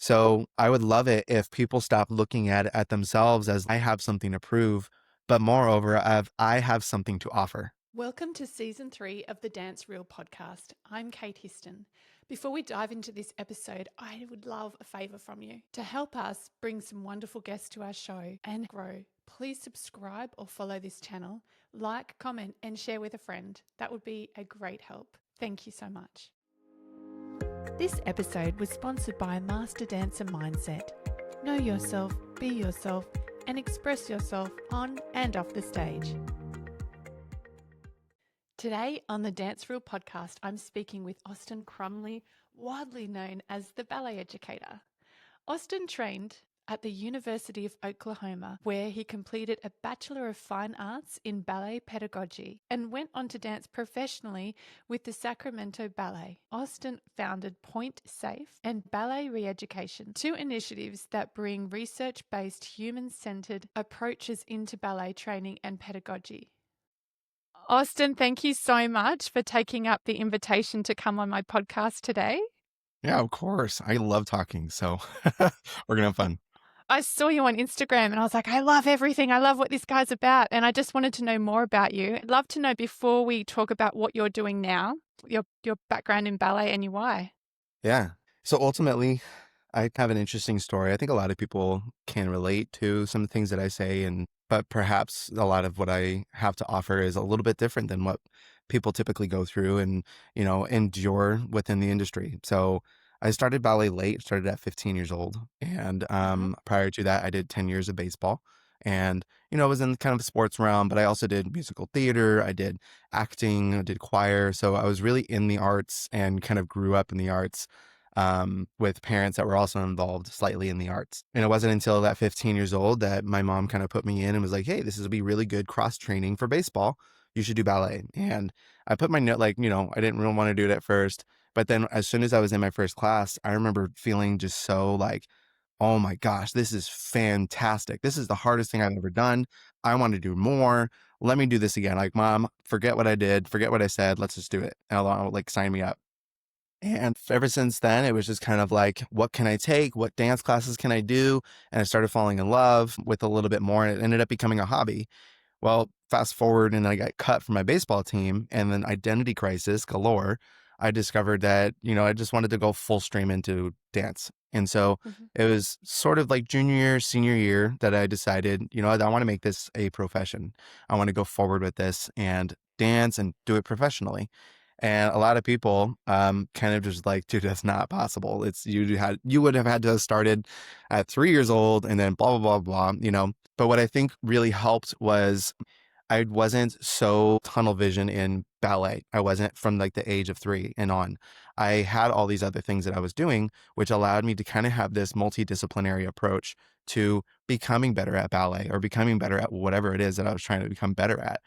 So I would love it if people stop looking at themselves as I have something to prove, but moreover, I have something to offer. Welcome to Season 3 of the Dance Reel podcast. I'm Kate Histon. Before we dive into this episode, I would love a favour from you. To help us bring some wonderful guests to our show and grow, please subscribe or follow this channel, like, comment, and share with a friend. That would be a great help. Thank you so much. This episode was sponsored by Master Dancer Mindset. Know yourself, be yourself, and express yourself on and off the stage. Today on the Dance Reel podcast, I'm speaking with Austin Crumley, widely known as the Ballet Educator. Austin trained at the University of Oklahoma, where he completed a Bachelor of Fine Arts in Ballet Pedagogy and went on to dance professionally with the Sacramento Ballet. Austin founded Point Safe and Ballet Reeducation, two initiatives that bring research-based, human-centered approaches into ballet training and pedagogy. Austin, thank you so much for taking up the invitation to come on my podcast today. Yeah, of course. I love talking. So we're going to have fun. I saw you on Instagram and I was like, I love everything. I love what this guy's about. And I just wanted to know more about you. I'd love to know before we talk about what you're doing now, your background in ballet and your why. Yeah. So ultimately, I have an interesting story. I think a lot of people can relate to some of the things that I say, but perhaps a lot of what I have to offer is a little bit different than what people typically go through and, endure within the industry. So I started ballet late, started at 15 years old. And prior to that, I did 10 years of baseball. And, I was in kind of the sports realm, but I also did musical theater. I did acting, I did choir. So I was really in the arts and kind of grew up in the arts with parents that were also involved slightly in the arts. And it wasn't until that 15 years old that my mom kind of put me in and was like, hey, this will be really good cross training for baseball. You should do ballet. And I put my note, I didn't really want to do it at first. But then as soon as I was in my first class, I remember feeling just so like, oh my gosh, this is fantastic. This is the hardest thing I've ever done. I want to do more. Let me do this again. Like, mom, forget what I did, forget what I said. Let's just do it. And I'll sign me up. And ever since then, it was just kind of like, what can I take? What dance classes can I do? And I started falling in love with a little bit more, and it ended up becoming a hobby. Well, fast forward, and I got cut from my baseball team, and then identity crisis galore. I discovered that, I just wanted to go full stream into dance. And so it was sort of like junior year, senior year that I decided, I want to make this a profession. I want to go forward with this and dance and do it professionally. And a lot of people kind of just like, dude, that's not possible. You would have had to have started at 3 years old and then blah, blah, blah, blah. But what I think really helped was I wasn't so tunnel vision in ballet. I wasn't from like the age of 3 and on. I had all these other things that I was doing, which allowed me to kind of have this multidisciplinary approach to becoming better at ballet or becoming better at whatever it is that I was trying to become better at.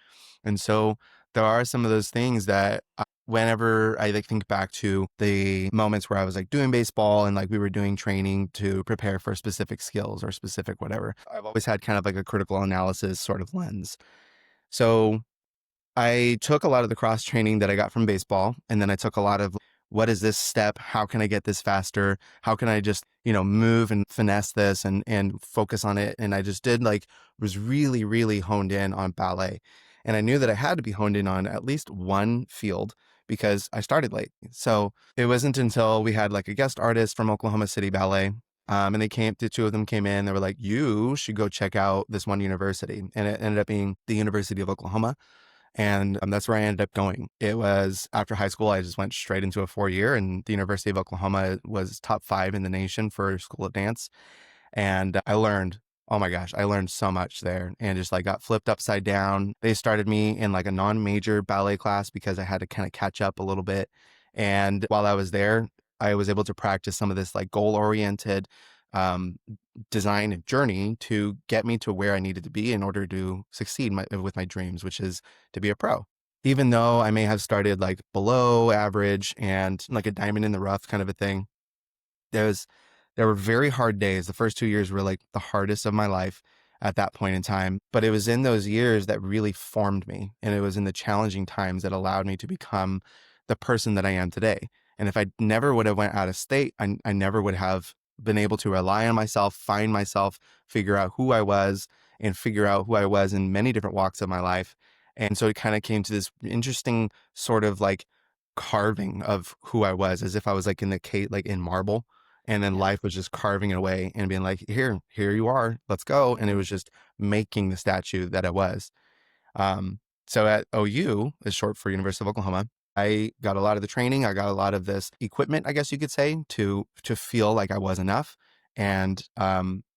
And so there are some of those things that whenever I think back to the moments where I was like doing baseball and like we were doing training to prepare for specific skills or specific whatever, I've always had kind of like a critical analysis sort of lens. So I took a lot of the cross training that I got from baseball, and then I took a lot of what is this step? How can I get this faster? How can I just, move and finesse this and focus on it? And I just was really, really honed in on ballet. And I knew that I had to be honed in on at least one field because I started late. So it wasn't until we had like a guest artist from Oklahoma City Ballet. And the two of them came in, they were like, you should go check out this one university. And it ended up being the University of Oklahoma. And that's where I ended up going. It was after high school, I just went straight into a 4-year, and the University of Oklahoma was top 5 in the nation for school of dance. And I learned, oh my gosh, I learned so much there and just like got flipped upside down. They started me in like a non-major ballet class because I had to kind of catch up a little bit. And while I was there, I was able to practice some of this like goal-oriented design and journey to get me to where I needed to be in order to succeed with my dreams, which is to be a pro. Even though I may have started like below average and like a diamond in the rough kind of a thing, there were very hard days. The first 2 years were like the hardest of my life at that point in time. But it was in those years that really formed me. And it was in the challenging times that allowed me to become the person that I am today. And if I never would have went out of state, I never would have been able to rely on myself, find myself, figure out who I was, and figure out who I was in many different walks of my life. And so it kind of came to this interesting sort of like carving of who I was, as if I was like in the cave, like in marble. And then Yeah. life was just carving it away and being like, here you are, let's go. And it Mm. was just making the statue that I was. Um, so at OU, is short for University of Oklahoma, I got a lot of the training. I got a lot of this equipment, I guess you could say, to feel like I was enough. And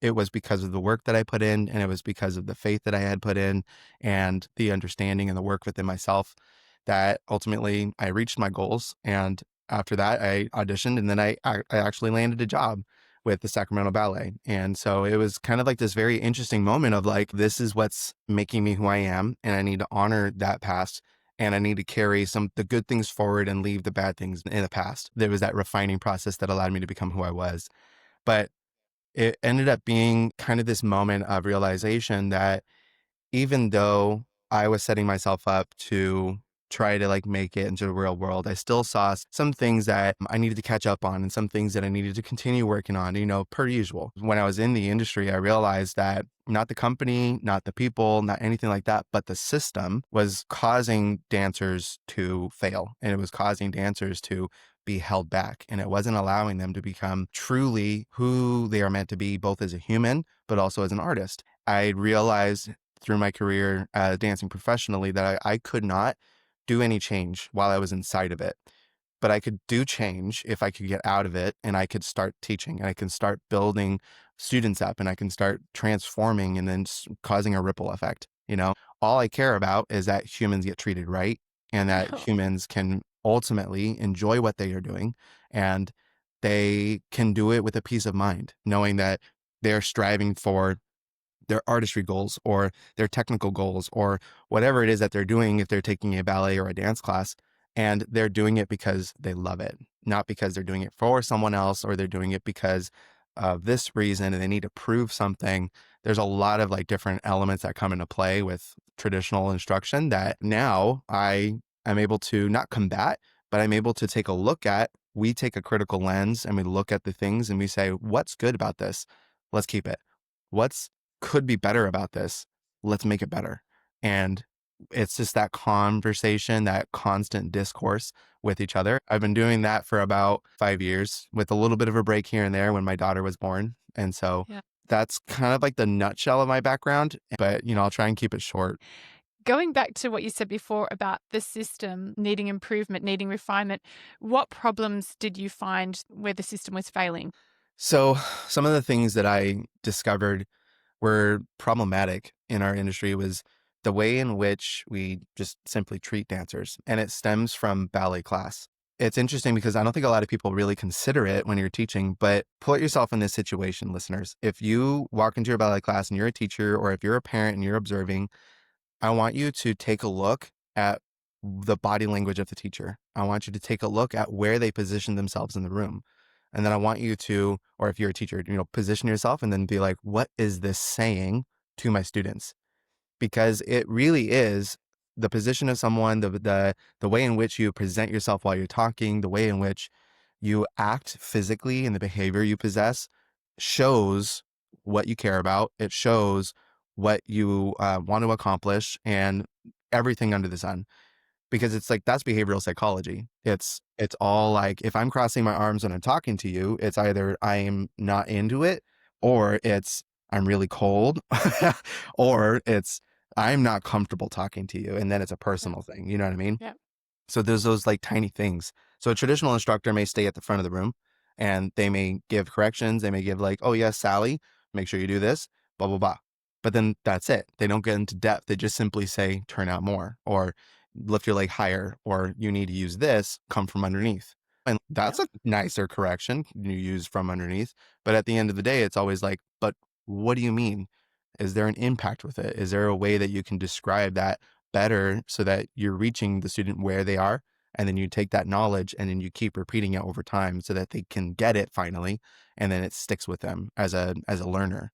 it was because of the work that I put in, and it was because of the faith that I had put in, and the understanding and the work within myself that ultimately I reached my goals. And after that, I auditioned, and then I actually landed a job with the Sacramento Ballet. And so it was kind of like this very interesting moment of like, this is what's making me who I am. And I need to honor that past. And I need to carry the good things forward and leave the bad things in the past. There was that refining process that allowed me to become who I was. But it ended up being kind of this moment of realization that even though I was setting myself up to try to like make it into the real world, I still saw some things that I needed to catch up on and some things that I needed to continue working on, per usual. When I was in the industry, I realized that not the company, not the people, not anything like that, but the system was causing dancers to fail, and it was causing dancers to be held back, and it wasn't allowing them to become truly who they are meant to be, both as a human, but also as an artist. I realized through my career dancing professionally that I could not do any change while I was inside of it. But I could do change if I could get out of it and I could start teaching and I can start building students up and I can start transforming and then causing a ripple effect. All I care about is that humans get treated right and that humans can ultimately enjoy what they are doing, and they can do it with a peace of mind, knowing that they're striving for their artistry goals or their technical goals or whatever it is that they're doing if they're taking a ballet or a dance class. And they're doing it because they love it, not because they're doing it for someone else or they're doing it because of this reason and they need to prove something. There's a lot of like different elements that come into play with traditional instruction that now I am able to not combat, but I'm able to take a look at. We take a critical lens and we look at the things and we say, what's good about this? Let's keep it. What's could be better about this? Let's make it better. And it's just that conversation, that constant discourse with each other. I've been doing that for about 5 years with a little bit of a break here and there when my daughter was born. And so Yeah. that's kind of like the nutshell of my background, but I'll try and keep it short. Going back to what you said before about the system needing improvement, needing refinement, what problems did you find where the system was failing? So some of the things that I discovered were problematic in our industry was the way in which we just simply treat dancers. And it stems from ballet class. It's interesting because I don't think a lot of people really consider it when you're teaching, but put yourself in this situation, listeners. If you walk into your ballet class and you're a teacher, or if you're a parent and you're observing, I want you to take a look at the body language of the teacher. I want you to take a look at where they position themselves in the room. And then I want you to, or if you're a teacher, position yourself and then be like, what is this saying to my students? Because it really is the position of someone, the way in which you present yourself while you're talking, the way in which you act physically and the behavior you possess shows what you care about. It shows what you want to accomplish and everything under the sun, because it's like that's behavioral psychology. It's all like if I'm crossing my arms when I'm talking to you, it's either I am not into it, or it's I'm really cold, or it's I'm not comfortable talking to you, and then it's a Yeah. personal thing. You know what I mean? Yeah. So there's those like tiny things. So a traditional instructor may stay at the front of the room and they may give corrections. They may give like, oh yes, Sally, make sure you do this, blah, blah, blah. But then that's it. They don't get into depth. They just simply say, turn out more, or lift your leg higher, or you need to use this, come from underneath. And Yeah. that's a nicer correction you use from underneath. But at the end of the day, it's always like, but what do you mean? Is there an impact with it? Is there a way that you can describe that better so that you're reaching the student where they are? And then you take that knowledge and then you keep repeating it over time so that they can get it finally. And then it sticks with them as a learner.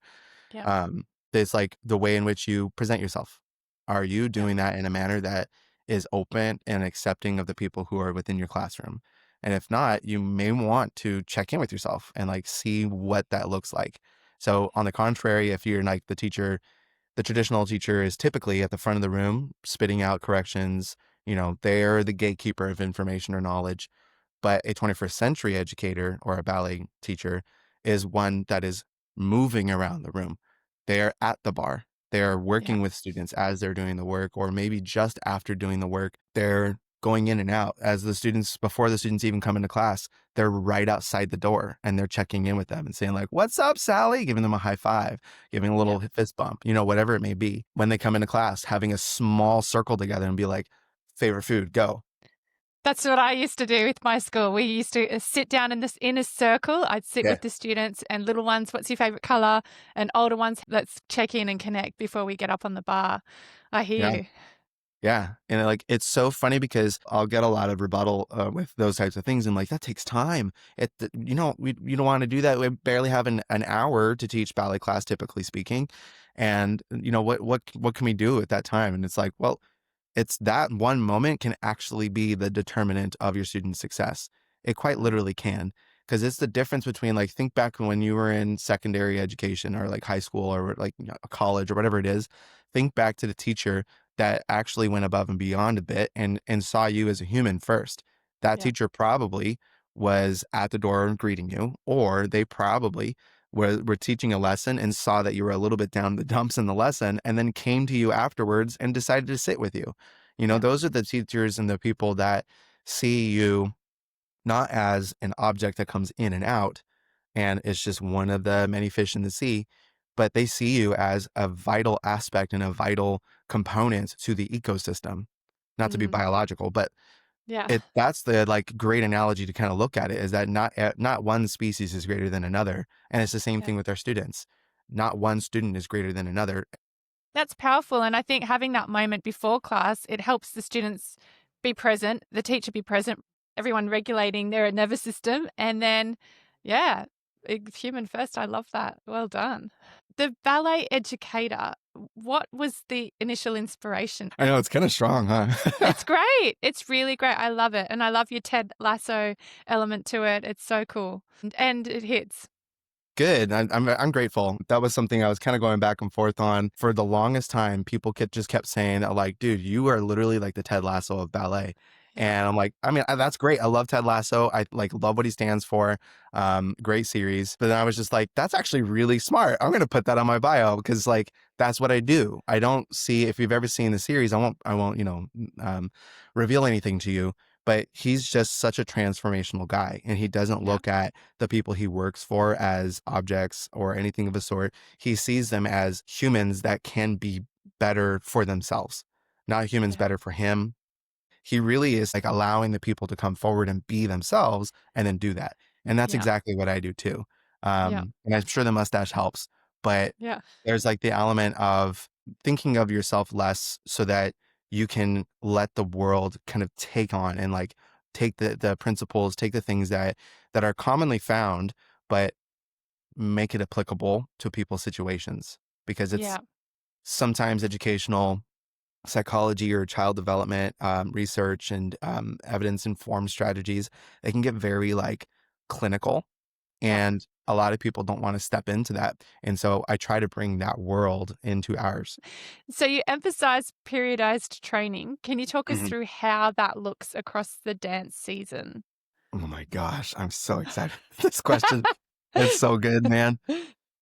Yeah. Um, it's like the way in which you present yourself. Are you Yeah. doing that in a manner that is open and accepting of the people who are within your classroom? And if not, you may want to check in with yourself and like see what that looks like. So on the contrary, if you're like the teacher, the traditional teacher is typically at the front of the room spitting out corrections. They're the gatekeeper of information or knowledge. But a 21st century educator or a ballet teacher is one that is moving around the room. They are at the bar. They are Yeah. working with students as they're doing the work, or maybe just after doing the work, they're going in and out as the students, before the students even come into class, they're right outside the door and they're checking in with them and saying like, "What's up, Sally?" Giving them a high five, giving a Yeah. little fist bump, whatever it may be. When they come into class, having a small circle together and be like, "Favorite food, go." That's what I used to do with my school. We used to sit down in this inner circle. I'd sit Yeah. with the students and little ones, what's your favorite color? And older ones, let's check in and connect before we get up on the bar. I Yeah. hear you. Yeah. And like, it's so funny because I'll get a lot of rebuttal with those types of things. And like, that takes time. You don't want to do that. We barely have an hour to teach ballet class, typically speaking. And what can we do at that time? And it's like, well, it's that one moment can actually be the determinant of your student's success. It quite Mm. literally can. Because it's the difference between like, think back when you were in secondary education or like high school or like college or whatever it is. Think back to the teacher that actually went above and beyond a bit and saw you as a human first. That Yeah. teacher probably was at the door greeting you, or they probably were teaching a lesson and saw that you were a little bit down the dumps in the lesson and then came to you afterwards and decided to sit with you. Yeah. Those are the teachers and the people that see you not as an object that comes in and out and it's just one of the many fish in the sea, but they see you as a vital aspect and a vital component to the ecosystem. Not to be Mm. biological, but Yeah. that's the like great analogy to kind of look at it, is that not one species is greater than another, and it's the same Yeah. thing with our students. Not one student is greater than another. That's powerful. And I think having that moment before class, it helps the students be present, the teacher be present, everyone regulating their nervous system. And then, yeah, human first. I love that. Well done. The ballet educator, what was the initial inspiration? I know it's kind of strong, huh? It's great. It's really great. I love it. And I love your Ted Lasso element to it. It's so cool. And it hits. Good. I'm grateful. That was something I was kind of going back and forth on for the longest time. People just kept saying that, like, dude, you are literally like the Ted Lasso of ballet. Yeah. And I'm like, I mean, that's great. I love Ted Lasso. I like love what he stands for. Great series. But then I was just like, that's actually really smart. I'm gonna put that on my bio because like that's what I do. I don't see, if you've ever seen the series, I won't reveal anything to you. But he's just such a transformational guy, and he doesn't Yeah. look at the people he works for as objects or anything of the sort. He sees them as humans that can be better for themselves, not humans Yeah. better for him. He really is like allowing the people to come forward and be themselves and then do that. And that's Yeah. exactly what I do too. Yeah. And I'm sure the mustache helps, but Yeah. there's like the element of thinking of yourself less so that you can let the world kind of take on and like take the principles, take the things that are commonly found, but make it applicable to people's situations because it's Yeah. sometimes educational psychology or child development research and evidence informed strategies. They can get very like clinical, Yeah. and a lot of people don't want to step into that. And so I try to bring that world into ours. So you emphasize periodized training. Can you talk us Mhm. through how that looks across the dance season? Oh my gosh, I'm so excited. This question, it's so good, man.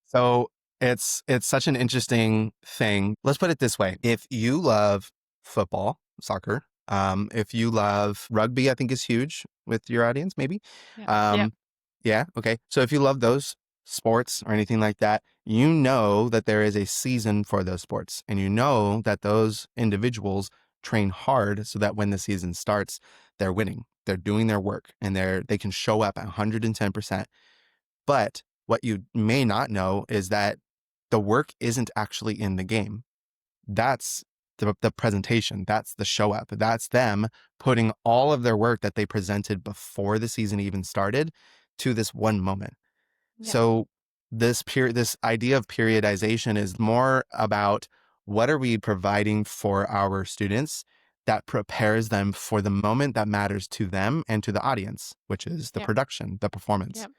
So it's such an interesting thing. Let's put it this way. If you love football, soccer, if you love rugby, I think is huge with your audience, maybe. Yeah. Yeah. Um, yeah, okay. So if you love those sports or anything like that, you know that there is a season for those sports. And you know that those individuals train hard so that when the season starts, they're winning. They're doing their work and they can show up at 110%. But what you may not know is that the work isn't actually in the game. That's the presentation. That's the show up. That's them putting all of their work that they presented before the season even started to this one moment. Yeah. So this idea of periodization is more about what are we providing for our students that prepares them for the moment that matters to them and to the audience, which is the Yep. production, the performance. Yep.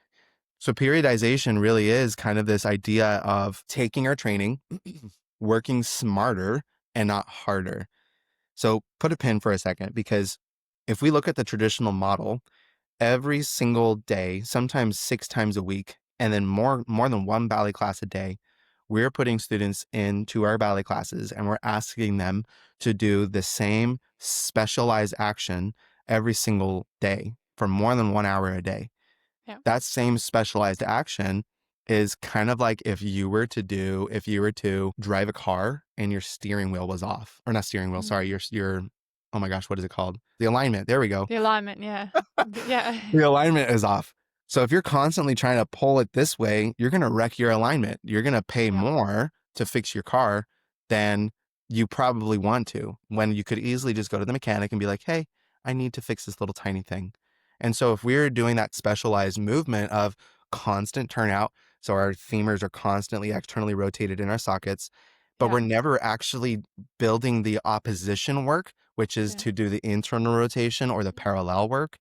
So periodization really is kind of this idea of taking our training, working smarter and not harder. So put a pin for a second, because if we look at the traditional model, every single day, sometimes 6 times a week, and then more than one ballet class a day, we're putting students into our ballet classes and we're asking them to do the same specialized action every single day for more than 1 hour a day. Yep. That same specialized action is kind of like if you were to drive a car and your steering wheel was off, or not steering wheel, Mm. sorry, your, oh my gosh, what is it called? The alignment. There we go. The alignment, yeah. Yeah. The alignment is off. So if you're constantly trying to pull it this way, you're going to wreck your alignment. You're going to pay Yep. more to fix your car than you probably want to, when you could easily just go to the mechanic and be like, hey, I need to fix this little tiny thing. And so if we're doing that specialized movement of constant turnout, so our femurs are constantly externally rotated in our sockets, but Yeah. we're never actually building the opposition work, which is Yeah. to do the internal rotation or the parallel work,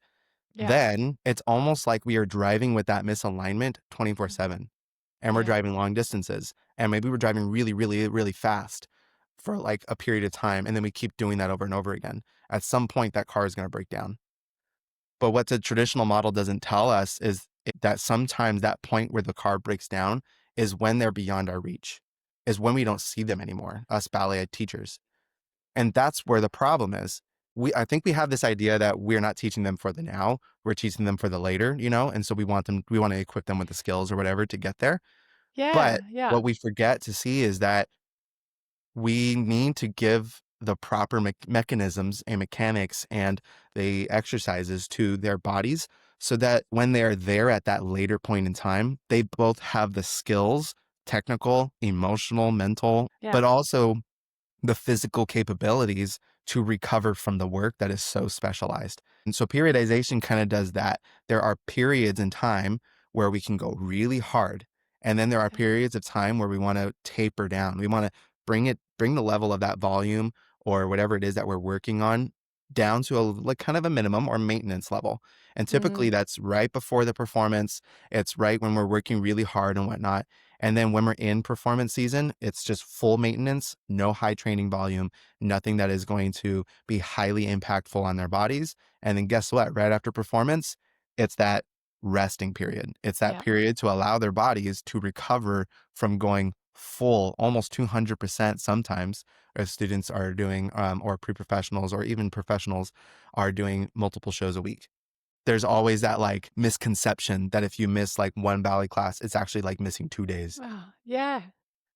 Yeah. then it's almost like we are driving with that misalignment 24/7, and we're Yeah. driving long distances, and maybe we're driving really, really, really fast for like a period of time. And then we keep doing that over and over again. At some point, that car is going to break down. But what the traditional model doesn't tell us is that sometimes that point where the car breaks down is when they're beyond our reach, is when we don't see them anymore, us ballet teachers. And that's where the problem is. I think we have this idea that we're not teaching them for the now, we're teaching them for the later, and so we want to equip them with the skills or whatever to get there. But Yeah. Yeah. what we forget to see is that we need to give the proper mechanisms and mechanics and the exercises to their bodies, so that when they're there at that later point in time, they both have the skills, technical, emotional, mental, Yeah. but also the physical capabilities to recover from the work that is so specialized. And so periodization kind of does that. There are periods in time where we can go really hard. And then there are Okay. periods of time where we want to taper down. We want to bring the level of that volume or whatever it is that we're working on down to a like kind of a minimum or maintenance level. And typically Mm. that's right before the performance. It's right when we're working really hard and whatnot. And then when we're in performance season, it's just full maintenance, no high training volume, nothing that is going to be highly impactful on their bodies. And then guess what? Right after performance, it's that resting period. It's that Yeah. period to allow their bodies to recover from going full, almost 200% sometimes, as students are doing, or pre-professionals or even professionals are doing multiple shows a week. There's always that like misconception that if you miss like one ballet class, it's actually like missing 2 days. Wow. Yeah.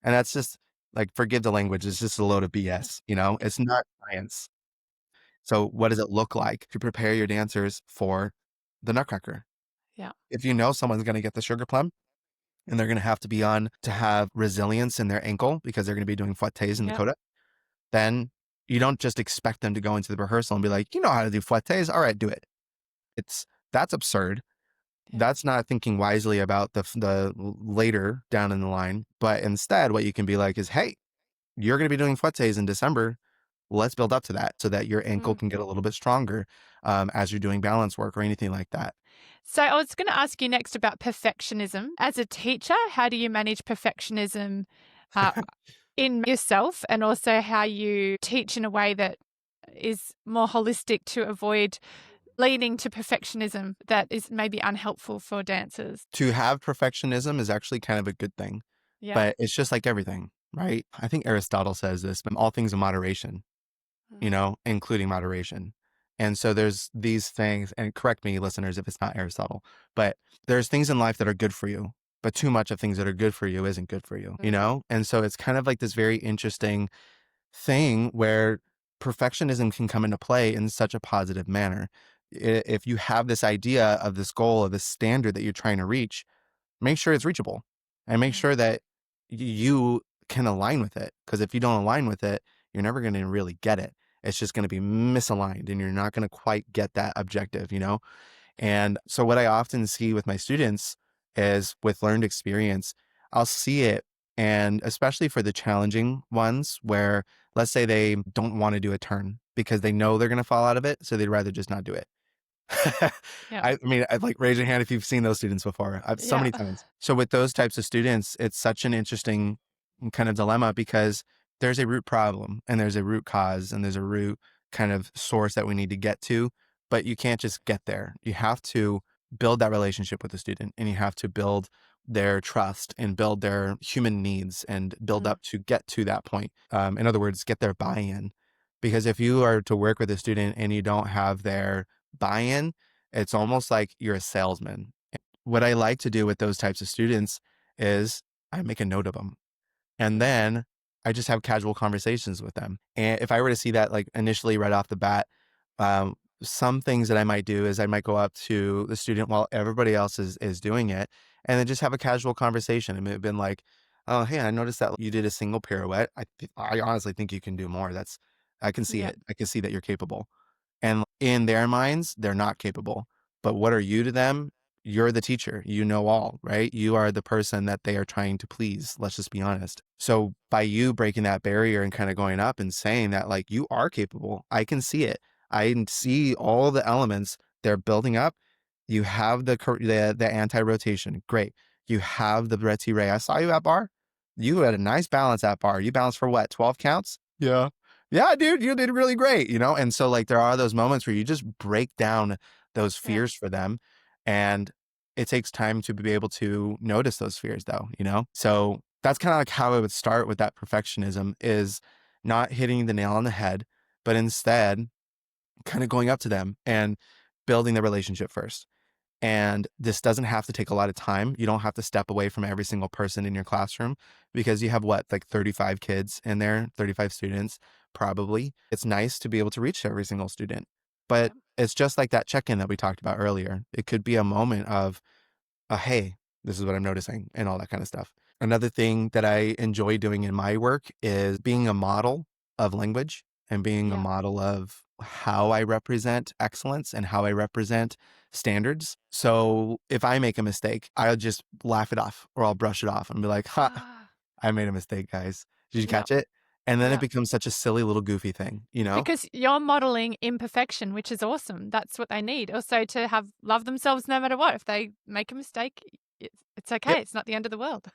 And that's just like, forgive the language, it's just a load of BS, It's not science. So what does it look like to prepare your dancers for the Nutcracker? Yeah. If you know someone's going to get the sugar plum and they're going to have to be on to have resilience in their ankle because they're going to be doing fouettes in the Yeah. coda, then you don't just expect them to go into the rehearsal and be like, you know how to do fouettes. All right, do it. That's absurd. Yeah. That's not thinking wisely about the later down in the line. But instead, what you can be like is, hey, you're going to be doing fouettes in December. Let's build up to that so that your ankle Mm. can get a little bit stronger as you're doing balance work or anything like that. So I was going to ask you next about perfectionism. As a teacher, how do you manage perfectionism uh, in yourself, and also how you teach in a way that is more holistic to avoid leading to perfectionism that is maybe unhelpful for dancers? To have perfectionism is actually kind of a good thing, Yeah. but it's just like everything, right? I think Aristotle says this, but all things in moderation, Mm. including moderation. And so there's these things, and correct me, listeners, if it's not Aristotle, but there's things in life that are good for you, but too much of things that are good for you isn't good for you, you Mm. know? And so it's kind of like this very interesting thing where perfectionism can come into play in such a positive manner. If you have this idea of this goal, of this standard that you're trying to reach, make sure it's reachable and make Yeah. sure that you can align with it. Because if you don't align with it, you're never going to really get it. It's just going to be misaligned and you're not going to quite get that objective. And so, what I often see with my students is with learned experience, I'll see it And especially for the challenging ones where, let's say they don't want to do a turn because they know they're going to fall out of it. So they'd rather just not do it. Yeah. I mean, I'd like raise your hand if you've seen those students before. I've so Yeah. many times. So with those types of students, it's such an interesting kind of dilemma because there's a root problem and there's a root cause and there's a root kind of source that we need to get to, but you can't just get there. You have to build that relationship with the student and you have to build their trust and build their human needs and build Mm, up to get to that point. In other words, get their buy-in. Because if you are to work with a student and you don't have their buy-in, it's almost like you're a salesman. What I like to do with those types of students is I make a note of them. And mm, then I just have casual conversations with them. And if I were to see that like initially right off the bat, um, some things that I might do is I might go up to the student while everybody else is doing it, and then just have a casual conversation. And it have been like, "Oh, hey, I noticed that you did a single pirouette. I honestly think you can do more. I can see yeah. it. I can see that you're capable." And in their minds, they're not capable. But what are you to them? You're the teacher. You know all, right? You are the person that they are trying to please. Let's just be honest. So by you breaking that barrier and kind of going up and saying that, like, you are capable, I can see it. I can see all the elements they're building up. You have the anti-rotation. Great. You have the Bretty Ray. I saw you at bar. You had a nice balance at bar. You balanced for what? 12 counts? Yeah. Yeah, dude, you did really great, you know? And so like there are those moments where you just break down those Yeah. fears for them. And it takes time to be able to notice those fears though, you know? So that's kind of like how I would start with that perfectionism is not hitting the nail on the head, but instead kind of going up to them and building the relationship first. And this doesn't have to take a lot of time. You don't have to step away from every single person in your classroom because you have what, like 35 kids in there, 35 students, probably. It's nice to be able to reach every single student. Yeah. But it's just like that check in that we talked about earlier. It could be a moment of, hey, this is what I'm noticing and all that kind of stuff. Another thing that I enjoy doing in my work is being a model of language and being a Yeah. model of how I represent excellence and how I represent standards. So if I make a mistake, I'll just laugh it off or I'll brush it off and be like, ha, Ah. I made a mistake, guys. Did you Yeah. catch it? And then it Yeah. becomes such a silly little goofy thing, you know? Because you're modeling imperfection, which is awesome. That's what they need. Also to have love themselves no matter what. If they make a mistake, it's okay. Yep. It's not the end of the world.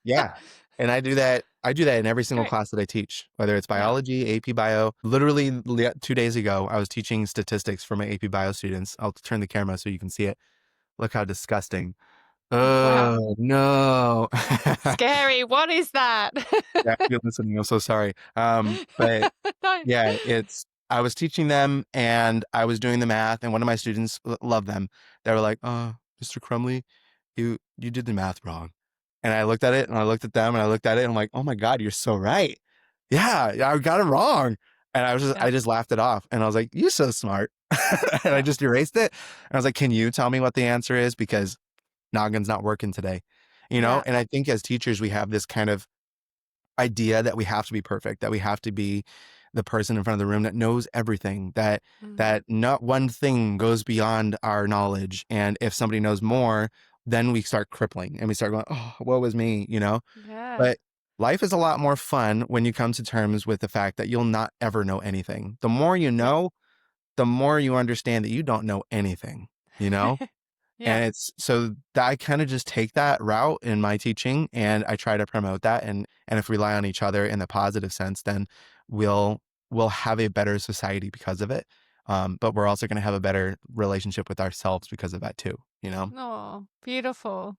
Yeah. And I do that in every single Great. class that I teach, whether it's Yeah. biology, AP Bio. Literally 2 days ago, I was teaching statistics for my AP Bio students. I'll turn the camera so you can see it. Look how disgusting. Wow. Oh, no. Scary. What is that? Yeah, if you're listening, I'm so sorry. But No. yeah, I was teaching them and I was doing the math, and one of my students love them. They were like, "Oh, Mr. Crumley, you did the math wrong." And I looked at it and I looked at them and I looked at it and I'm like, "Oh my God, you're so right. Yeah, I got it wrong." And Yeah. I just laughed it off and I was like, "You're so smart." And I Yeah. just erased it. And I was like, "Can you tell me what the answer is? Because noggin's not working today." You know? Yeah. And I think as teachers, we have this kind of idea that we have to be perfect, that we have to be the person in front of the room that knows everything, Mm. that not one thing goes beyond our knowledge. And if somebody knows more, then we start crippling and we start going, "Oh, woe is me," you know? Yeah. But life is a lot more fun when you come to terms with the fact that you'll not ever know anything. The more you Yeah. know, the more you understand that you don't know anything, you know? Yeah. And it's so that I kind of just take that route in my teaching and I try to promote that and if we rely on each other in the positive sense, then we'll we'll have a better society because of it. But we're also going to have a better relationship with ourselves because of that too, you know? Oh, beautiful.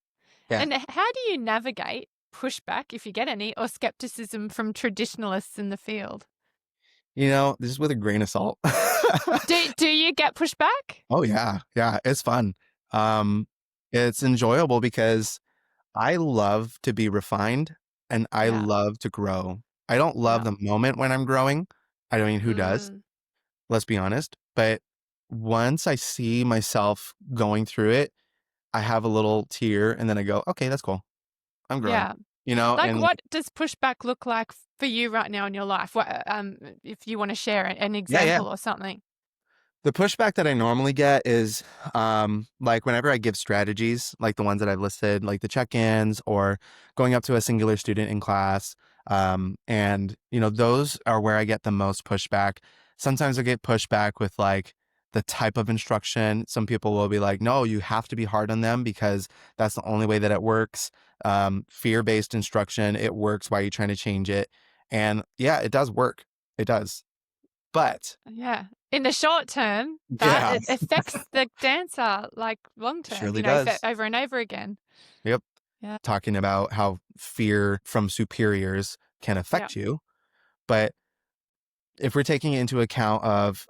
Yeah. And how do you navigate pushback, if you get any, or skepticism from traditionalists in the field? You know, this is with a grain of salt. Do you get pushback? Oh yeah. Yeah, it's fun. Um it's enjoyable because I love to be refined and I Yeah. love to grow. I don't love Yeah. the moment when I'm growing. I don't mean who does? Mm. Let's be honest. But once I see myself going through it, I have a little tear and then I go, okay, that's cool. I'm growing, Yeah. you know? Like, And what does pushback look like for you right now in your life? What, if you want to share an yeah, yeah. example or something. The pushback that I normally get is like whenever I give strategies, like the ones that I've listed, like the check-ins or going up to a singular student in class. And those are where I get the most pushback. Sometimes I get pushback with like the type of instruction. Some people will be like, no, you have to be hard on them because that's the only way that it works. Fear-based instruction, it works. Why are you trying to change it? And yeah, it does work. It does. But Yeah. In the short term, that yeah, it affects the dancer like long term, surely does. over and over again. Yep. Yeah. Talking about how fear from superiors can Yeah. affect you. But if we're taking into account of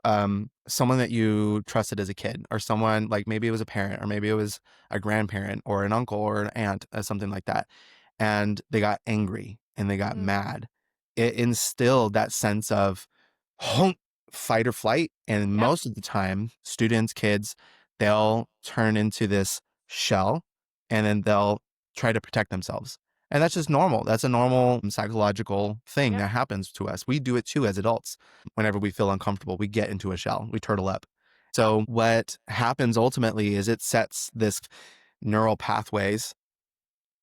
someone that you trusted as a kid, or someone like maybe it was a parent, or maybe it was a grandparent, or an uncle, or an aunt, something like that, and they got angry and they got Mm. mad, it instilled that sense of "Honk," fight or flight. And Yep. most of the time, students, kids, they'll turn into this shell and then they'll try to protect themselves. And that's just normal. That's a normal psychological thing Yep. that happens to us. We do it too as adults. Whenever we feel uncomfortable, we get into a shell, we turtle up. Yep. So, what happens ultimately is it sets this neural pathways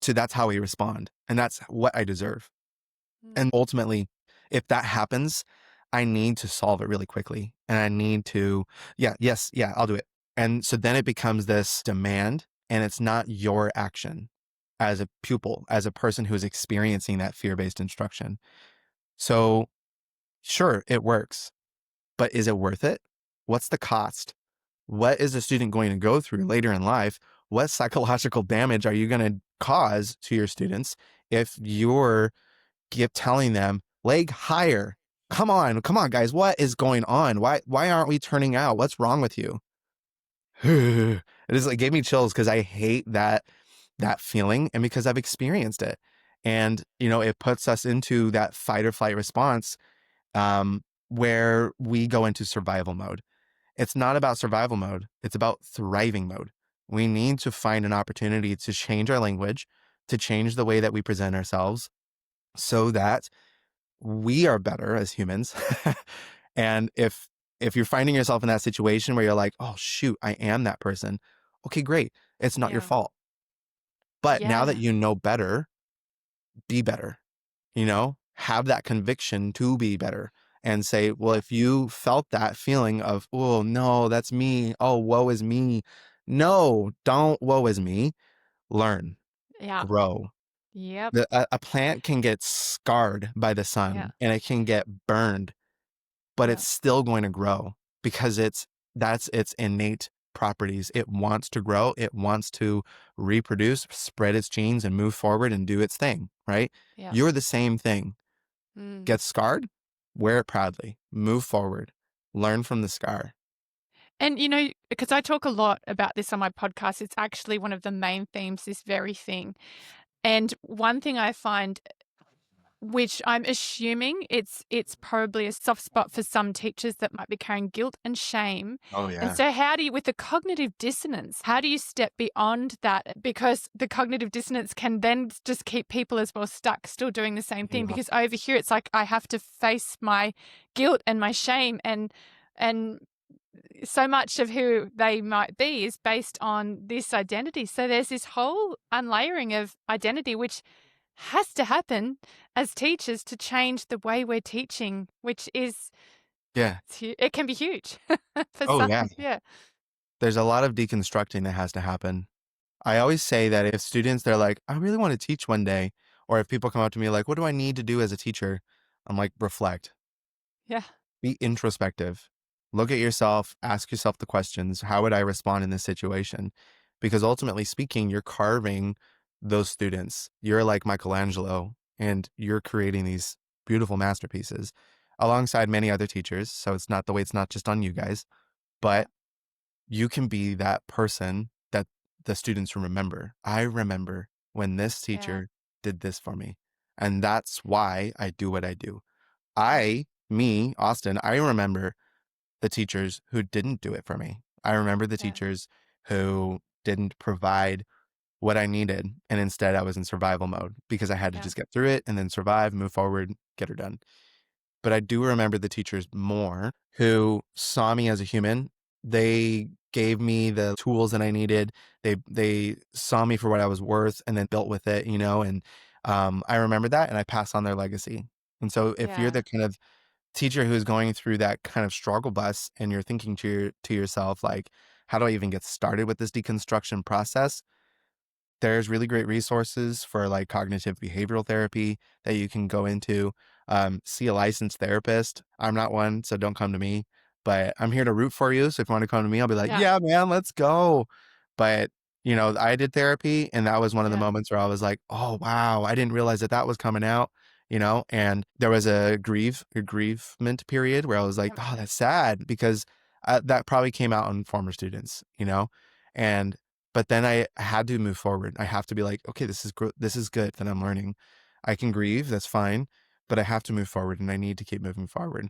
to that's how we respond. And that's what I deserve. Mm. And ultimately, if that happens, I need to solve it really quickly. And I need to, yeah, yes, yeah, I'll do it. And so then it becomes this demand, and it's not your action as a pupil, as a person who's experiencing that fear based instruction. So, sure, it works, but is it worth it? What's the cost? What is the student going to go through later in life? What psychological damage are you going to cause to your students if you're keep telling them leg higher? Come on, guys. What is going on? Why aren't we turning out? What's wrong with you? It just like gave me chills because I hate that feeling, and because I've experienced it. And it puts us into that fight or flight response, where we go into survival mode. It's not about survival mode. It's about thriving mode. We need to find an opportunity to change our language, to change the way that we present ourselves so that we are better as humans. And if you're finding yourself in that situation where you're like, oh shoot, I am that person. Okay, great. It's not your Yeah. fault. But now that Yeah. you know better, be better. Have that conviction to be better and say, well, Yeah. if you felt that feeling of, oh no, that's me. Oh, woe is me. No, don't woe is me. Learn, Yeah. grow. Yep. A plant can get scarred by the Yeah. sun and it can get burned, but Yeah. it's still going to grow because that's its innate properties. It wants to grow, it wants to reproduce, spread its genes and move forward and do its thing, right? Yeah. You're the same thing. Mm. Get scarred, wear it proudly, move forward, learn from the scar. And, because I talk a lot about this on my podcast, it's actually one of the main themes, this very thing. And one thing I find, which I'm assuming it's probably a soft spot for some teachers that might be carrying guilt and shame. Oh And yeah. so how do you, with the cognitive dissonance, how do you step beyond that? Because the cognitive dissonance can then just keep people as well stuck, still doing the same thing. Yeah. Because over here it's like I have to face my guilt and my shame, and so much of who they might be is based on this identity. So there's this whole unlayering of identity, which has to happen as teachers to change the way we're teaching, which is, Yeah. it can be huge for Oh some. yeah. Yeah. There's a lot of deconstructing that has to happen. I always say that if students, they're like, I really want to teach one day, or if people come up to me like, what do I need to do as a teacher? I'm like, reflect, Yeah. be introspective, look at yourself, ask yourself the questions. How would I respond in this situation? Because ultimately speaking, you're carving those students. You're like Michelangelo and you're creating these beautiful masterpieces alongside many other teachers. So it's not the way, it's not just on you guys, Yeah. but you can be that person that the students remember. I remember when this Yeah. teacher did this for me. And that's why I do what I do. Yeah. Austin, I remember the teachers who didn't do it for me. I remember the Yeah. teachers who didn't provide what I needed. And instead, I was in survival mode because I had to Yeah. just get through it and then survive, move forward, get her done. But I do remember the teachers more who saw me as a human they gave me the tools that I needed. They saw me for what I was worth and then built with it, and I remember that and I pass on their legacy. And so if you're Yeah. the kind of teacher who's going through that kind of struggle bus and you're thinking to yourself like, how do I even get started with this deconstruction process? There's really great resources for like cognitive behavioral therapy that you can go into. See a licensed therapist. I'm not one, so don't come to me, but I'm here to root for you. So if you want to come to me, I'll be like, Yeah. yeah, man, let's go. But I did therapy, and that was one of the Yeah. moments where I was like, oh wow, I didn't realize that that was coming out. And there was a grievement period where I was like, Yep. oh, that's sad because that probably came out on former students. And but then I had to move forward. I have to be like, okay, this is good that I'm learning. I can grieve, that's fine, but I have to move forward and I need to keep moving forward.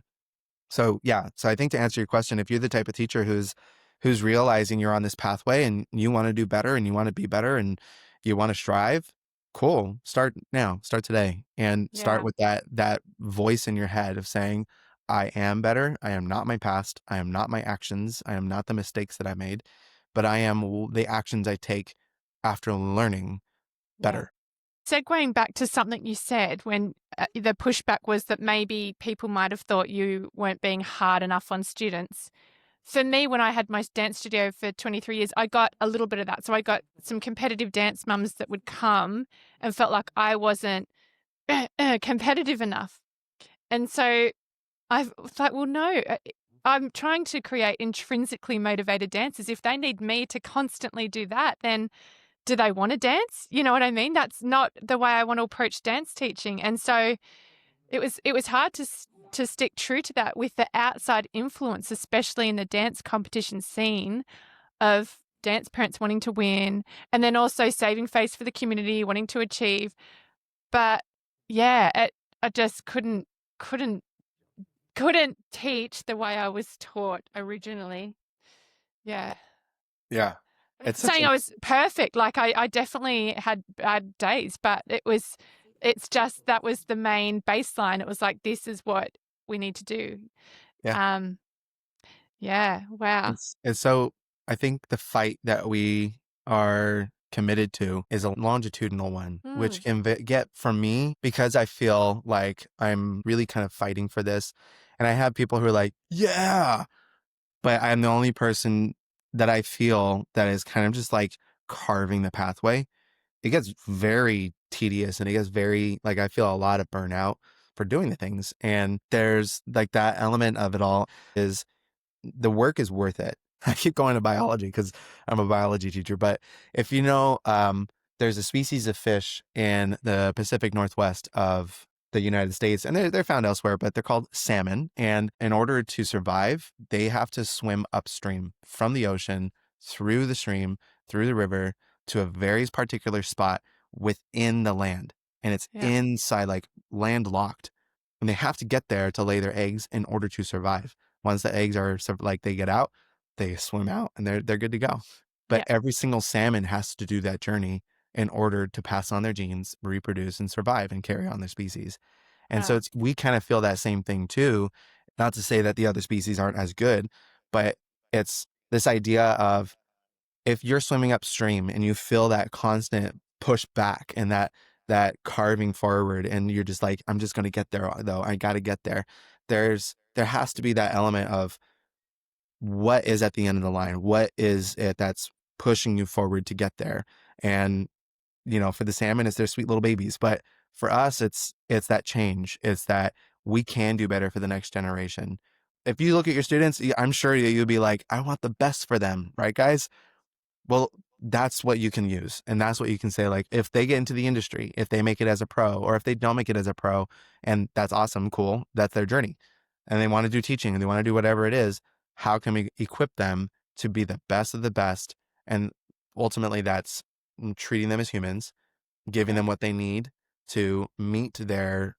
So yeah, so I think to answer your question, if you're the type of teacher who's realizing you're on this pathway and you want to do better and you want to be better and you want to strive, cool. Start now, start today and start Yeah. with that voice in your head of saying, I am better. I am not my past. I am not my actions. I am not the mistakes that I made, but I am the actions I take after learning Yeah. better. Segueing back to something you said when the pushback was that maybe people might have thought you weren't being hard enough on students. For me, when I had my dance studio for 23 years, I got a little bit of that. So I got some competitive dance mums that would come and felt like I wasn't competitive enough. And so I was like, well, no, I'm trying to create intrinsically motivated dancers. If they need me to constantly do that, then do they want to dance? You know what I mean? That's not the way I want to approach dance teaching. And so it was hard to stick true to that with the outside influence, especially in the dance competition scene of dance parents wanting to win and then also saving face for the community, wanting to achieve. But yeah, I just couldn't couldn't teach the way I was taught originally. Yeah. Yeah. I'm not It's such saying a I was perfect. Like I definitely had bad days, but it's just that was the main baseline. It was like, this is what we need to do. yeah. Um, yeah, wow. It's so I think the fight that we are committed to is a longitudinal one, which Mm, can get from me because I feel like I'm really kind of fighting for this. And I have people who are like, yeah, but I'm the only person that I feel that is kind of just like carving the pathway. It gets very tedious and it gets very, like, I feel a lot of burnout for doing the things. And there's like that element of it all is the work is worth it. I keep going to biology because I'm a biology teacher, but if there's a species of fish in the Pacific Northwest of the United States, and they're found elsewhere, but they're called salmon. And in order to survive, they have to swim upstream from the ocean, through the stream, through the river, to a very particular spot within the land. And it's yeah, inside, like landlocked. And they have to get there to lay their eggs in order to survive. Once the eggs are like they get out, they swim out and they're good to go. But yeah, every single salmon has to do that journey in order to pass on their genes, reproduce, and survive and carry on their species. And so wow. we kind of feel that same thing too. Not to say that the other species aren't as good, but it's this idea of if you're swimming upstream and you feel that constant push back and that carving forward and you're just like, I'm just going to get there though, I got to get there, there has to be that element of what is at the end of the line, what is it that's pushing you forward to get there. And for the salmon it's their sweet little babies, but for us it's that change, it's that we can do better for the next generation. If you look at your students, I'm sure you'd be like, I want the best for them, right guys? Well, that's what you can use. And that's what you can say. Like, if they get into the industry, if they make it as a pro, or if they don't make it as a pro, and that's awesome, cool, that's their journey. And they want to do teaching and they want to do whatever it is, how can we equip them to be the best of the best? And ultimately, that's treating them as humans, giving Yeah, them what they need to meet their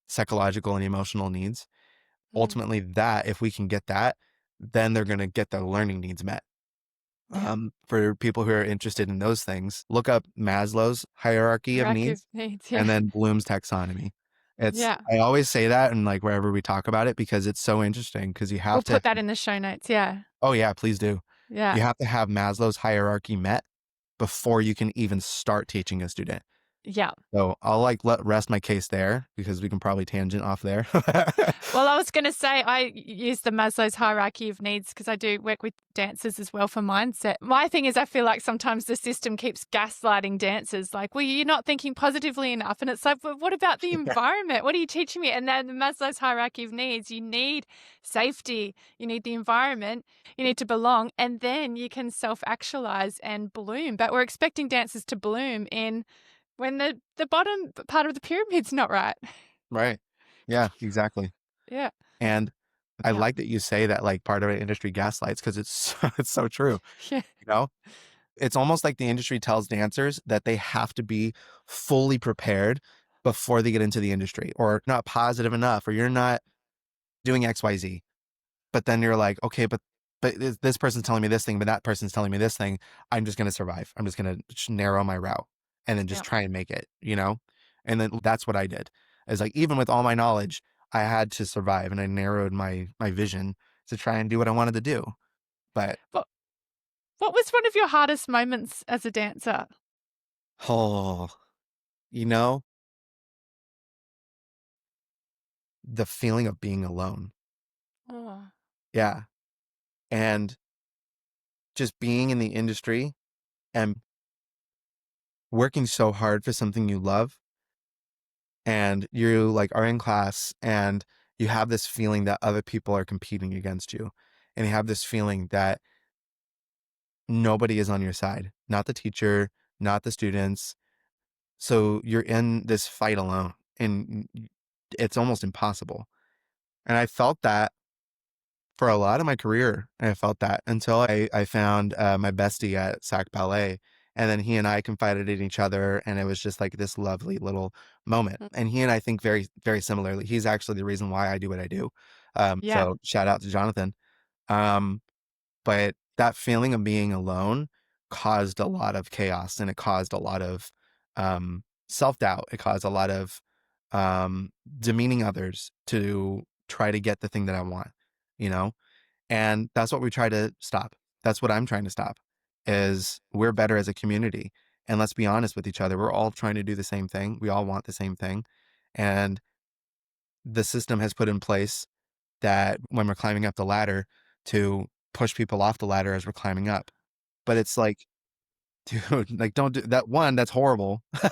psychological and emotional needs. mm, Ultimately, that, if we can get that, then they're going to get their learning needs met. yeah. For people who are interested in those things, look up Maslow's hierarchy of Hierarchy of needs needs. and Yeah, then Bloom's taxonomy. It's Yeah. I always say that and like wherever we talk about it because it's so interesting because you We'll have to. put that in the show notes. Yeah. Oh yeah, please do. Yeah. You have to have Maslow's hierarchy met before you can even start teaching a student. Yeah. So I'll like let rest my case there because we can probably tangent off there. Well, I was going to say I use the Maslow's hierarchy of needs because I do work with dancers as well for mindset. My thing is, I feel like sometimes the system keeps gaslighting dancers, like, well, you're not thinking positively enough. And it's like, well, what about the environment? What are you teaching me? And then the Maslow's hierarchy of needs, you need safety, you need the environment, you need to belong, and then you can self actualize and bloom. But we're expecting dancers to bloom in when the bottom part of the pyramid's not right. Right. Yeah, exactly. Yeah. And I Yeah. like that you say that like part of an industry gaslights because it's it's so true. Yeah. You know, it's almost like the industry tells dancers that they have to be fully prepared before they get into the industry, or not positive enough, or you're not doing XYZ. But then you're like, okay, but this person's telling me this thing, but that person's telling me this thing. I'm just gonna survive. I'm just gonna narrow my route and then just Yeah. try and make it, you know? And then that's what I did. Is like even with all my knowledge, I had to survive and I narrowed my vision to try and do what I wanted to do. But What what was one of your hardest moments as a dancer? oh, you know, the feeling of being alone. Oh. Yeah. And just being in the industry and working so hard for something you love and you like are in class and you have this feeling that other people are competing against you and you have this feeling that nobody is on your side, not the teacher, not the students, so you're in this fight alone and it's almost impossible. And I felt that for a lot of my career. I felt that until I found my bestie at Sac Ballet. And then he and I confided in each other, and it was just like this lovely little moment. Mm. And he and I think very, very similarly. He's actually the reason why I do what I do. Yeah. So shout out to Jonathan. Um, but that feeling of being alone caused a lot of chaos, and it caused a lot of self doubt. It caused a lot of demeaning others to try to get the thing that I want, you know? And that's what we try to stop. That's what I'm trying to stop is we're better as a community. And let's be honest with each other. We're all trying to do the same thing. We all want the same thing. And the system has put in place that when we're climbing up the ladder to push people off the ladder as we're climbing up. But it's like, dude, like don't do that. One, that's horrible. Yeah.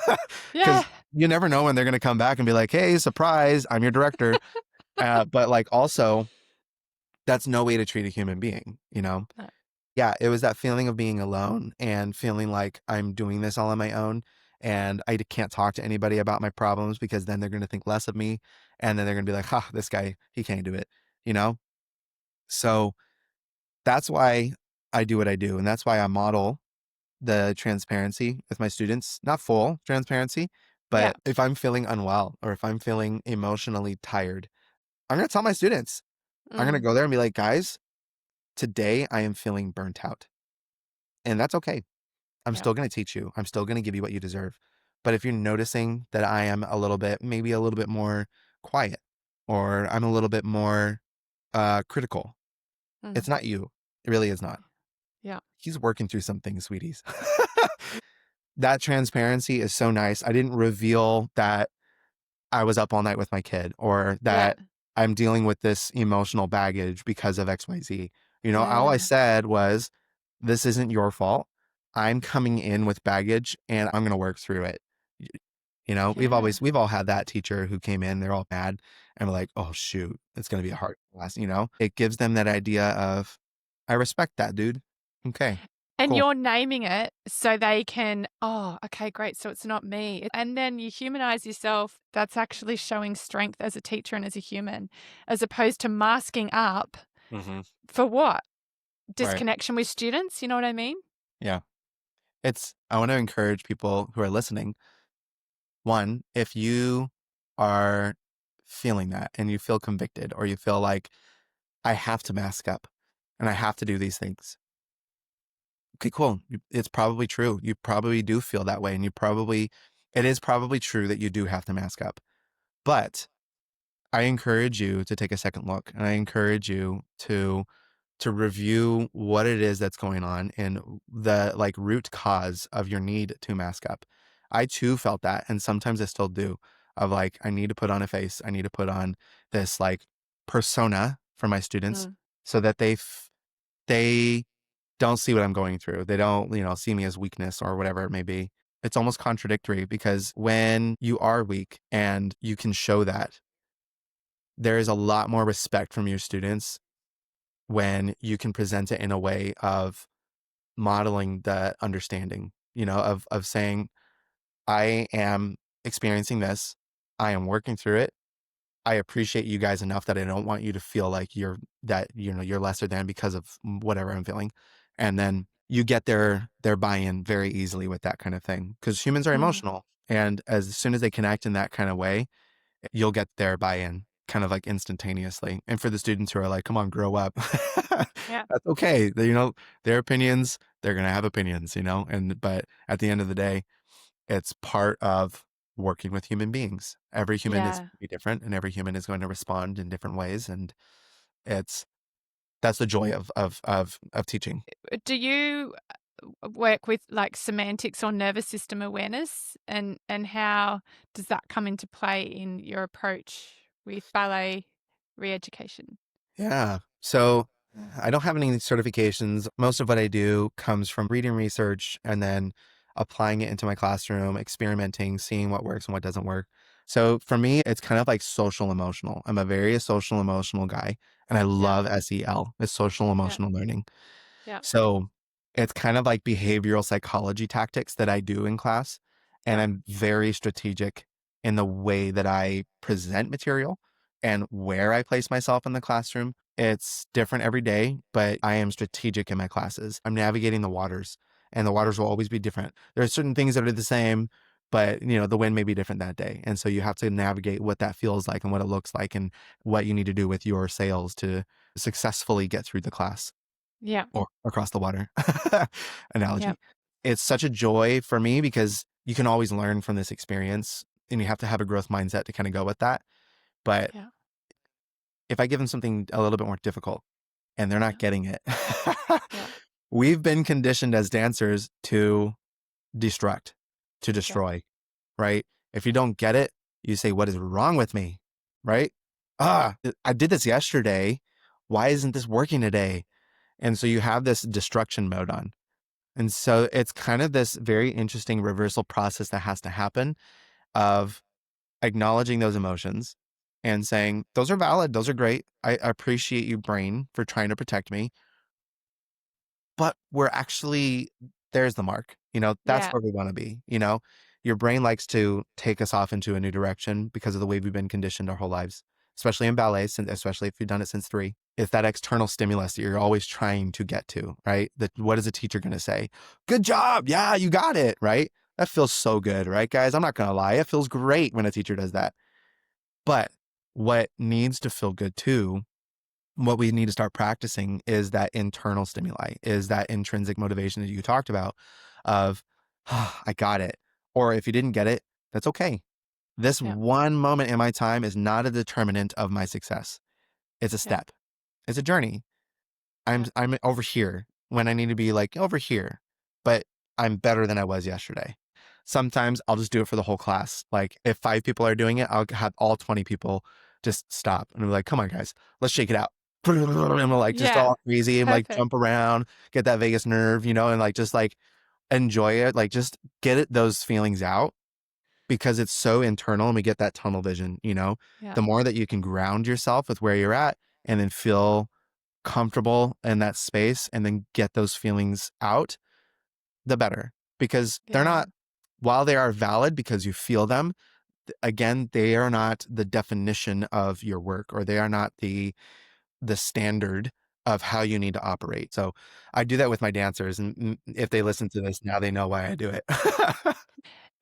Because you never know when they're going to come back and be like, hey, surprise, I'm your director. But like also, that's no way to treat a human being, you know? No. Yeah, it was that feeling of being alone and feeling like I'm doing this all on my own and can't talk to anybody about my problems because then they're going to think less of me and then they're going to be like, "Ha, this guy, he can't do it." You know? So, that's why I do what I do and that's why I model the transparency with my students, not full transparency, Yeah. but if I'm feeling unwell or if I'm feeling emotionally tired, I'm going to tell my students. I'm going to Mm. go there and be like, "Guys, today I am feeling burnt out." And that's okay. I'm Yeah. still going to teach you. I'm still going to give you what you deserve. But if you're noticing that I am a little bit, maybe a little bit more quiet, or I'm a little bit more critical, Mm. it's not you. It really is not. Yeah. He's working through some things, sweeties. That transparency is so nice. I didn't reveal that I was up all night with my kid or Yeah. that I'm dealing with this emotional baggage because of XYZ. You know, all I Yeah. said was, this isn't your fault. I'm coming in with baggage and I'm going to work through it. Y- You know, Yeah. we've all had that teacher who came in, they're all mad and we're like, oh, shoot, it's going to be a hard class. You know, it gives them that idea of, I respect that, dude. Okay, And cool. you're naming it so they can, oh, okay, great. So it's not me. And then you humanize yourself. That's actually showing strength as a teacher and as a human, as opposed to masking up Hmm. for what? Right. Disconnection with students. You know what I mean? Yeah. I want to encourage people who are listening. One, if you are feeling that and you feel convicted or you feel like I have to mask up and I have to do these things. Okay, cool. It's probably true. You probably do feel that way. And it is probably true that you do have to mask up. But I encourage you to take a second look, and I encourage you to review what it is that's going on and the like root cause of your need to mask up. I too felt that, and sometimes I still do, of like I need to put on a face. I need to put on this like persona for my students Mm. so that they don't see what I'm going through. They don't, see me as weakness or whatever it may be. It's almost contradictory because when you are weak and you can show that, there is a lot more respect from your students when you can present it in a way of modeling the understanding, of saying, I am experiencing this. I am working through it. I appreciate you guys enough that I don't want you to feel like you're lesser than because of whatever I'm feeling. And then you get their buy-in very easily with that kind of thing because humans are Mm. emotional. And as soon as they connect in that kind of way, you'll get their buy-in kind of like instantaneously. And for the students who are like, come on, grow up. Yeah. That's okay. Their opinions, they're going to have opinions, but at the end of the day, it's part of working with human beings. Every human is Yeah. going to be different and every human is going to respond in different ways. And it's, that's the joy of teaching. Do you work with like semantics or nervous system awareness, and how does that come into play in your approach with ballet re-education? Yeah. So I don't have any certifications. Most of what I do comes from reading research and then applying it into my classroom, experimenting, seeing what works and what doesn't work. So for me, it's kind of like social emotional. I'm a very social emotional guy and I Yeah. love SEL, it's social Yeah. emotional learning. Yeah. So it's kind of like behavioral psychology tactics that I do in class. And Yeah. I'm very strategic in the way that I present material and where I place myself in the classroom. It's different every day, but I am strategic in my classes. I'm navigating the waters, and the Yeah. waters will always be different. There are certain things that are the same, but the wind may be different that day. And so you have to navigate what that feels like and what it looks like and what you need to do with your sails to successfully get through the class Yeah. or across the water Yeah. analogy. It's such a joy for me because you can always learn from this experience and you have to have a growth mindset to kind of go with that. But Yeah. if I give them something a little bit more difficult and they're not Yeah. getting it, Yeah. we've been conditioned as dancers to destruct, to Yeah. destroy, right? If you don't get it, you say, what is wrong with me? Right? I did this yesterday. Why isn't this working today? And so you have this destruction mode on. And so it's kind of this very interesting reversal process that has to happen of acknowledging those emotions and saying, those are valid. Those are great. I appreciate you, brain, for trying to protect me. But we're actually, there's the mark. That's Yeah. where we want to be. Your brain likes to take us off into a new direction because of the way we've been conditioned our whole lives, especially in ballet, especially if you've done it since 3. It's that external stimulus that you're always trying to get to, right? What is a teacher going to say? Good job. Yeah, you got it, right? That feels so good, right, guys? I'm not going to lie. It feels great when a teacher does that. But what needs to feel good too, what we need to start practicing is that internal stimuli, is that intrinsic motivation that you talked about of, "Ah, I got it." Or if you didn't get it, that's okay. This Yeah. one moment in my time is not a determinant of my success. It's a Yeah. step. It's a journey. I'm Yeah. I'm over here when I need to be like over here, but I'm better than I was yesterday. Sometimes I'll just do it for the whole class. Like if 5 people are doing it, I'll have all 20 people just stop and be like, "Come on, guys, let's shake it out." And we'll like just Yeah. all crazy and like Perfect. jump around, get that vagus nerve, and like just like enjoy it, like just get those feelings out because it's so internal and we get that tunnel vision. Yeah. The more that you can ground yourself with where you're at and then feel comfortable in that space and then get those feelings out, the better. Because they're Yeah. not, while they are valid because you feel them, again, they are not the definition of your work or they are not the standard of how you need to operate. So I do that with my dancers. And if they Yeah. listen to this now, they know why I do it.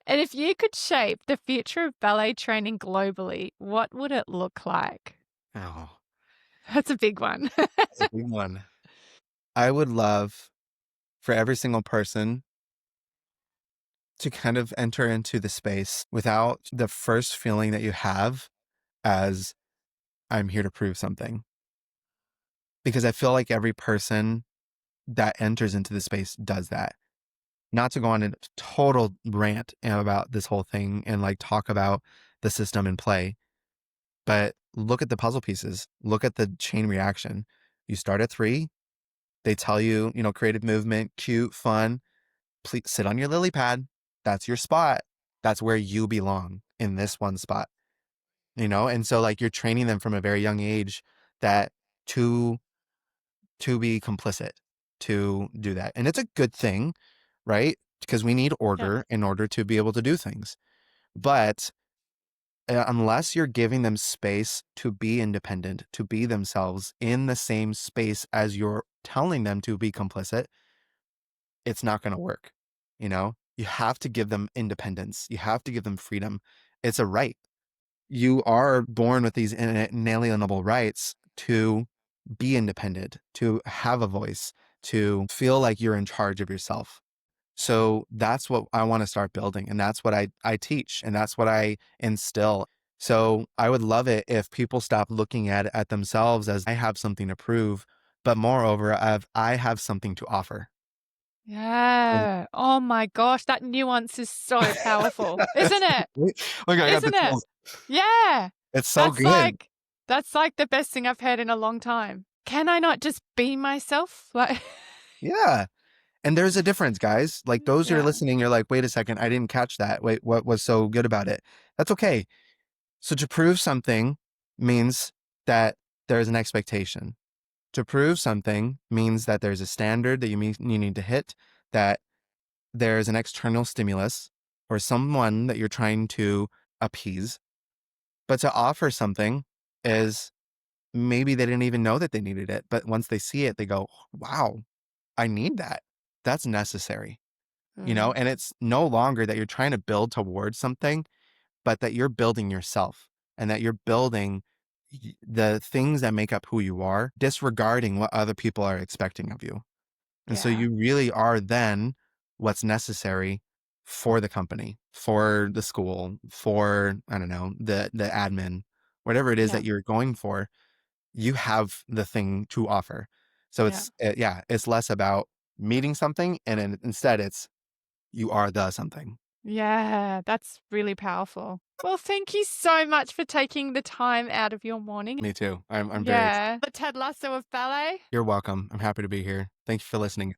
And if you could shape the future of ballet training globally, what would it look like? Oh, That's a big one. that's a big one. I would love for every single person to kind of enter into the space without the first feeling that you have as I'm here to prove something. Because I feel like every person that enters into the space does that. Not to go on a total rant about this whole thing and like talk about the system in play, but look at the puzzle pieces. Look at the chain reaction. You start at 3, they tell you, creative movement, cute, fun. Please sit on your lily pad. That's your spot. That's where you belong, in this one spot, And so like you're training them from a very young age that to be complicit, to do that. And it's a good thing, right? Because we need Yeah. order in order to be able to do things. But unless you're giving them space to be independent, to be themselves in the same space as you're telling them to be complicit, it's not going to work. You have to give them independence. You have to give them freedom. It's a right. You are born with these inalienable rights to be independent, to have a voice, to feel like you're in charge of yourself. So that's what I want to start building. And that's what I teach. And that's what I instill. So I would love it if people stop looking at themselves as I have something to prove, but moreover, I have something to offer. And Yeah. Oh my gosh, that nuance is so powerful, isn't it? Look, I got the Isn't it? chills. Yeah. It's so That's good. like that's like the best thing I've heard in a long time. Can I not just be myself? Like Yeah. And there's a difference, guys. Like those who are yeah. listening, you're like, wait a second, I didn't catch that. Wait, what was so good about it? That's okay. So to prove something means that there's an expectation. To prove something means that there's a standard that you need to hit, that there's an external stimulus or someone that you're trying to appease. But to offer something is maybe they didn't even know that they needed it. But once they see it, they go, wow, I need that. That's necessary. Mm, And it's no longer that you're trying to build towards something, but that you're building yourself and that you're building the things that make up who you are, disregarding what other people are expecting of you. And so yeah. you really are then what's necessary for the company, for the school, for, I don't know, the admin, whatever it is Yeah. that you're going for, you have the thing to offer. So Yeah. it's less about meeting something and instead it's you are the something. Yeah, that's really powerful. Well, thank you so much for taking the time out of your morning. Me too. I'm very excited. Yeah. The Ted Lasso of ballet. You're welcome. I'm happy to be here. Thank you for listening.